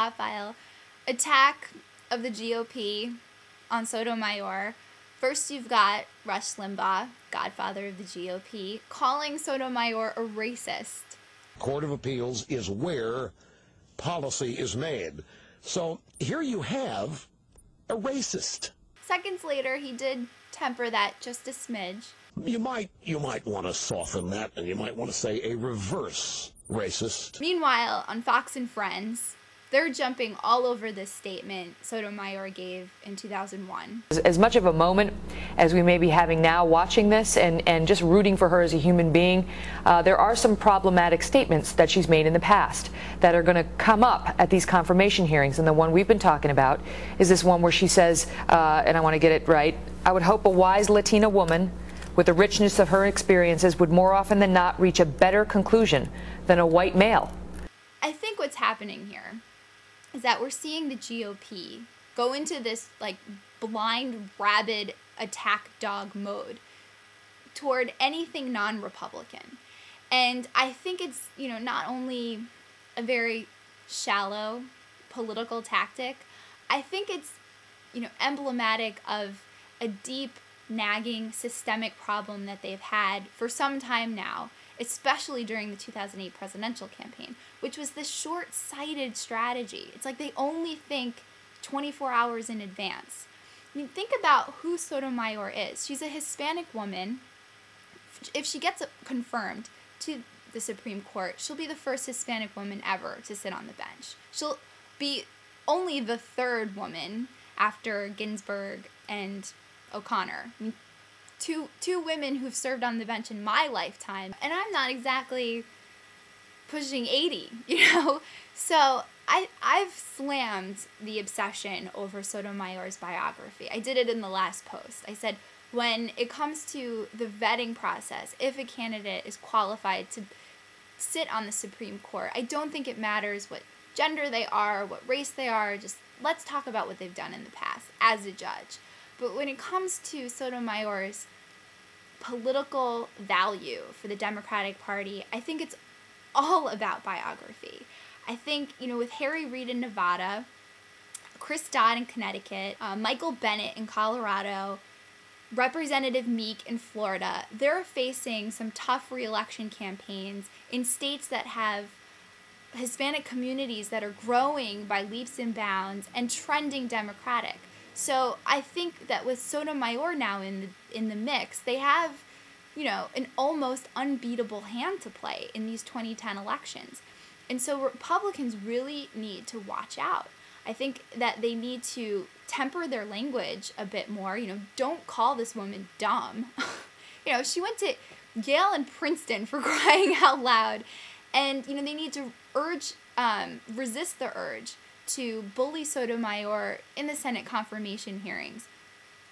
Hot File. Attack of the GOP on Sotomayor. First, you've got Rush Limbaugh, godfather of the GOP, calling Sotomayor a racist. Court of Appeals is where policy is made. So here you have a racist. Seconds later, he did temper that just a smidge. You might want to soften that, and you might want to say a reverse racist. Meanwhile, on Fox and Friends, they're jumping all over this statement Sotomayor gave in 2001. As much of a moment as we may be having now watching this and just rooting for her as a human being, there are some problematic statements that she's made in the past that are going to come up at these confirmation hearings. And the one we've been talking about is this one where she says, and I want to get it right, "I would hope a wise Latina woman with the richness of her experiences would more often than not reach a better conclusion than a white male." I think what's happening here is that we're seeing the GOP go into this like blind, rabid attack dog mode toward anything non-Republican. And I think it's, not only a very shallow political tactic, I think it's, emblematic of a deep, nagging, systemic problem that they've had for some time now, especially during the 2008 presidential campaign, which was this short-sighted strategy. It's like they only think 24 hours in advance. I mean, think about who Sotomayor is. She's a Hispanic woman. If she gets confirmed to the Supreme Court, she'll be the first Hispanic woman ever to sit on the bench. She'll be only the third woman after Ginsburg and O'Connor. I mean, two women who've served on the bench in my lifetime, and I'm not exactly pushing 80, So I've slammed the obsession over Sotomayor's biography. I did it in the last post. I said, when it comes to the vetting process, if a candidate is qualified to sit on the Supreme Court, I don't think it matters what gender they are, what race they are, just let's talk about what they've done in the past as a judge. But when it comes to Sotomayor's political value for the Democratic Party, I think it's all about biography. I think, with Harry Reid in Nevada, Chris Dodd in Connecticut, Michael Bennet in Colorado, Representative Meek in Florida, they're facing some tough re-election campaigns in states that have Hispanic communities that are growing by leaps and bounds and trending Democratic. So I think that with Sotomayor now in the mix, they have, an almost unbeatable hand to play in these 2010 elections. And so Republicans really need to watch out. I think that they need to temper their language a bit more. Don't call this woman dumb. She went to Yale and Princeton, for crying out loud. And, they need to resist the urge to bully Sotomayor in the Senate confirmation hearings.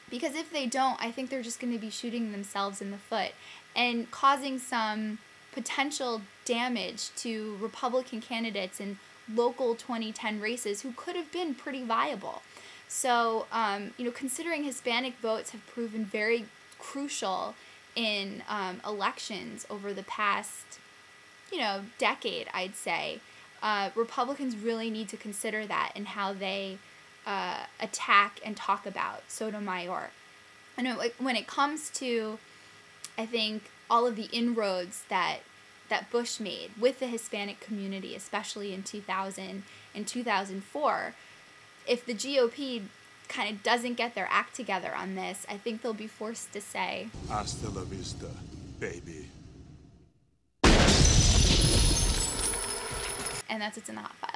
Because if they don't, I think they're just going to be shooting themselves in the foot and causing some potential damage to Republican candidates in local 2010 races who could have been pretty viable. So, considering Hispanic votes have proven very crucial in elections over the past, decade, I'd say, Republicans really need to consider that in how they attack and talk about Sotomayor. When it comes to, I think, all of the inroads that Bush made with the Hispanic community, especially in 2000 and 2004, if the GOP kind of doesn't get their act together on this, I think they'll be forced to say, "Hasta la vista, baby." And that's what's in the Hot File.